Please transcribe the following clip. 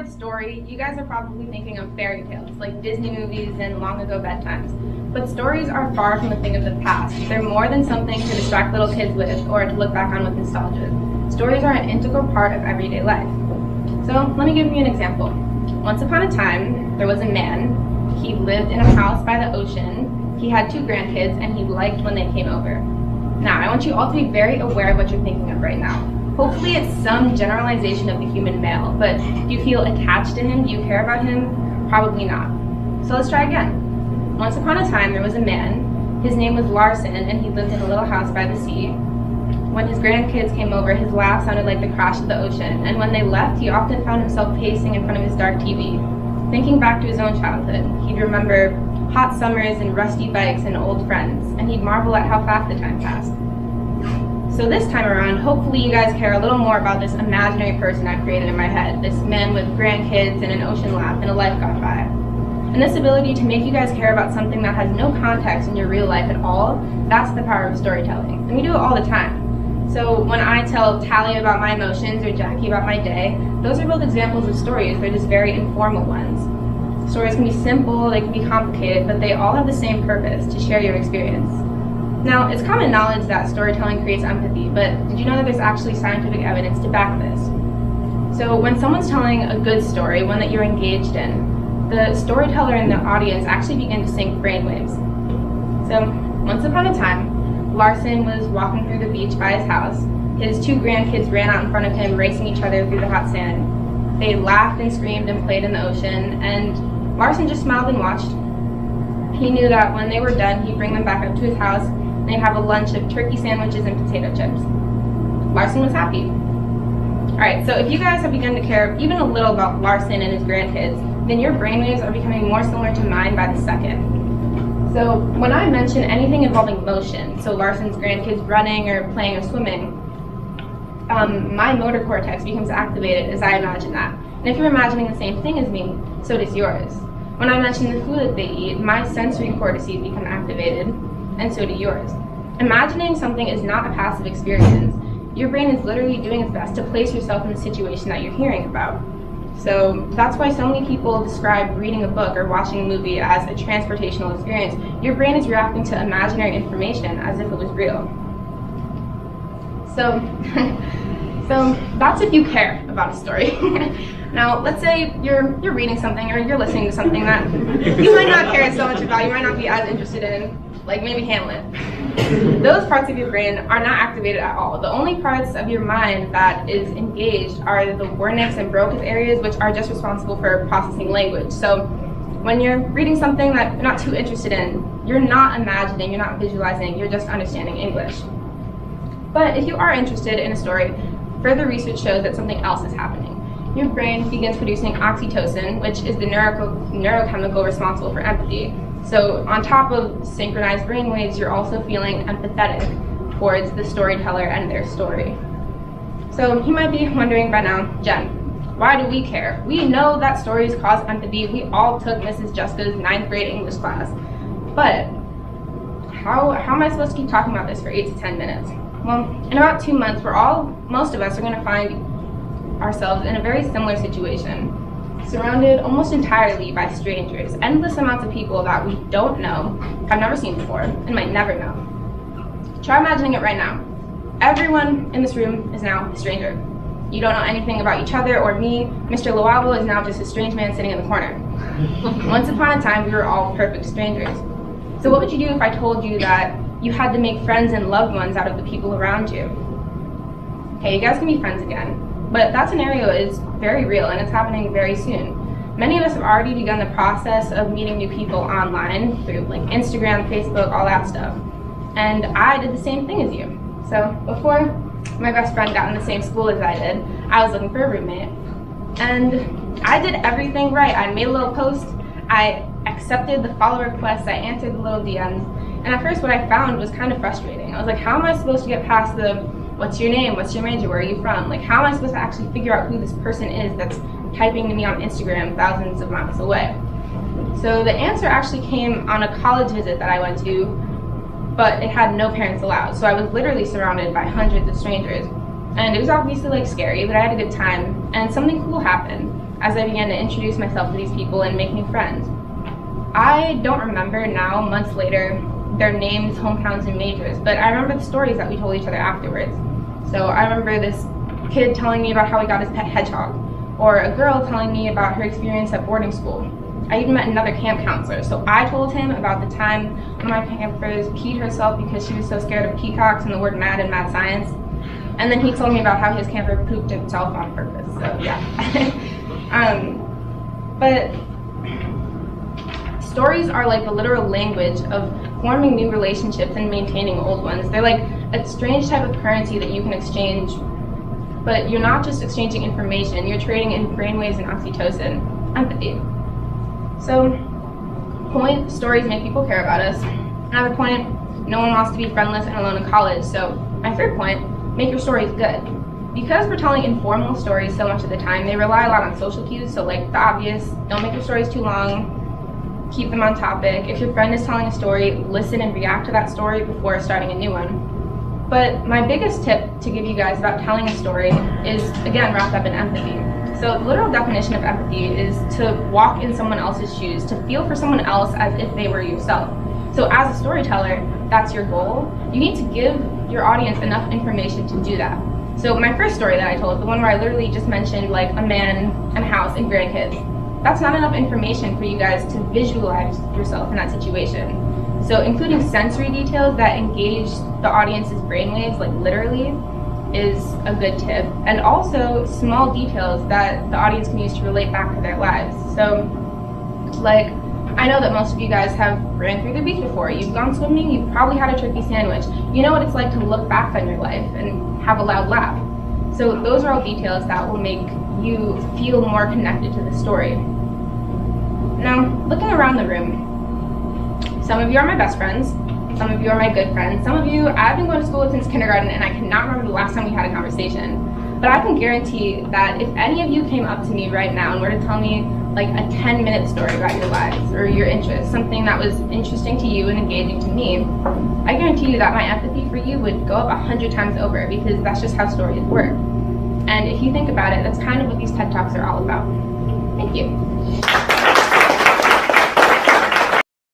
Story, you guys are probably thinking of fairy tales, like Disney movies and long ago bedtimes. But stories are far from a thing of the past. They're more than something to distract little kids with or to look back on with nostalgia. Stories are an integral part of everyday life. So let me give you an example. Once upon a time, there was a man. He lived in a house by the ocean. He had 2 grandkids and he liked when they came over. Now, I want you all to be very aware of what you're thinking of right now. Hopefully it's some generalization of the human male, but do you feel attached to him? Do you care about him? Probably not. So let's try again. Once upon a time, there was a man. His name was Larson, and he lived in a little house by the sea. When his grandkids came over, his laugh sounded like the crash of the ocean, and when they left, he often found himself pacing in front of his dark TV. Thinking back to his own childhood, he'd remember hot summers and rusty bikes and old friends, and he'd marvel at how fast the time passed. So this time around, hopefully you guys care a little more about this imaginary person I've created in my head, this man with grandkids and an ocean laugh and a life gone by. And this ability to make you guys care about something that has no context in your real life at all, that's the power of storytelling. And we do it all the time. So when I tell Tally about my emotions or Jackie about my day, those are both examples of stories. They're just very informal ones. Stories can be simple, they can be complicated, but they all have the same purpose, to share your experience. Now, it's common knowledge that storytelling creates empathy, but did you know that there's actually scientific evidence to back this? So when someone's telling a good story, one that you're engaged in, the storyteller and the audience actually begin to sync brainwaves. So once upon a time, Larson was walking through the beach by his house. His 2 grandkids ran out in front of him, racing each other through the hot sand. They laughed and screamed and played in the ocean, and Larson just smiled and watched. He knew that when they were done, he'd bring them back up to his house, and they'd have a lunch of turkey sandwiches and potato chips. Larson was happy. Alright, so if you guys have begun to care even a little about Larson and his grandkids, then your brainwaves are becoming more similar to mine by the second. So when I mention anything involving motion, so Larson's grandkids running or playing or swimming, my motor cortex becomes activated as I imagine that. And if you're imagining the same thing as me, so does yours. When I mention the food that they eat, my sensory cortices become activated, and so do yours. Imagining something is not a passive experience. Your brain is literally doing its best to place yourself in the situation that you're hearing about. So that's why so many people describe reading a book or watching a movie as a transportational experience. Your brain is reacting to imaginary information as if it was real. So that's if you care about a story. Now, let's say you're reading something or you're listening to something that you might not care so much about, you might not be as interested in, like maybe Hamlet. Those parts of your brain are not activated at all. The only parts of your mind that is engaged are the Wernicke's and Broca's areas, which are just responsible for processing language. So when you're reading something that you're not too interested in, you're not imagining, you're not visualizing, you're just understanding English. But if you are interested in a story, further research shows that something else is happening. Your brain begins producing oxytocin, which is the neurochemical responsible for empathy. So on top of synchronized brainwaves, you're also feeling empathetic towards the storyteller and their story. So you might be wondering by now, Jen, why do we care? We know that stories cause empathy. We all took Mrs. Jessica's 9th grade English class. But how am I supposed to keep talking about this for 8 to 10 minutes? Well, in about 2 months, most of us are going to find ourselves in a very similar situation, surrounded almost entirely by strangers, endless amounts of people that we don't know, have never seen before, and might never know. Try imagining it right now. Everyone in this room is now a stranger. You don't know anything about each other or me. Mr. Loabo is now just a strange man sitting in the corner. Once upon a time, we were all perfect strangers. So what would you do if I told you that you had to make friends and loved ones out of the people around you? Okay, you guys can be friends again. But that scenario is very real and it's happening very soon. Many of us have already begun the process of meeting new people online through like Instagram, Facebook, all that stuff. And I did the same thing as you. So before my best friend got in the same school as I did, I was looking for a roommate. And I did everything right. I made a little post, I accepted the follow requests, I answered the little DMs, And at first what I found was kind of frustrating. I was like, how am I supposed to get past the, what's your name, what's your major, where are you from? Like, how am I supposed to actually figure out who this person is that's typing to me on Instagram thousands of miles away? So the answer actually came on a college visit that I went to, but it had no parents allowed. So I was literally surrounded by hundreds of strangers. And it was obviously like scary, but I had a good time. And something cool happened as I began to introduce myself to these people and make new friends. I don't remember now, months later, their names, hometowns, and majors, but I remember the stories that we told each other afterwards. So I remember this kid telling me about how he got his pet hedgehog, or a girl telling me about her experience at boarding school. I even met another camp counselor, so I told him about the time one of my campers peed herself because she was so scared of peacocks and the word mad in mad science. And then he told me about how his camper pooped himself on purpose, so yeah. But stories are like the literal language of forming new relationships and maintaining old ones. They're like a strange type of currency that you can exchange, but you're not just exchanging information, you're trading in brainwaves and oxytocin, empathy. So, point, stories make people care about us. Another point, no one wants to be friendless and alone in college. So, my third point, make your stories good. Because we're telling informal stories so much of the time, they rely a lot on social cues, so like the obvious, don't make your stories too long, keep them on topic. If your friend is telling a story, listen and react to that story before starting a new one. But my biggest tip to give you guys about telling a story is, again, wrapped up in empathy. So the literal definition of empathy is to walk in someone else's shoes, to feel for someone else as if they were yourself. So as a storyteller, that's your goal. You need to give your audience enough information to do that. So my first story that I told, the one where I literally just mentioned like a man and a house and grandkids, that's not enough information for you guys to visualize yourself in that situation. So including sensory details that engage the audience's brainwaves, like literally, is a good tip. And also small details that the audience can use to relate back to their lives. So like, I know that most of you guys have ran through the beach before. You've gone swimming, you've probably had a turkey sandwich. You know what it's like to look back on your life and have a loud laugh. So those are all details that will make you feel more connected to the story. Now, looking around the room, some of you are my best friends, some of you are my good friends, some of you I've been going to school with since kindergarten and I cannot remember the last time we had a conversation. But I can guarantee that if any of you came up to me right now and were to tell me like a 10-minute story about your lives or your interests, something that was interesting to you and engaging to me, I guarantee you that my empathy for you would go up 100 times over, because that's just how stories work. And if you think about it, that's kind of what these TED Talks are all about. Thank you.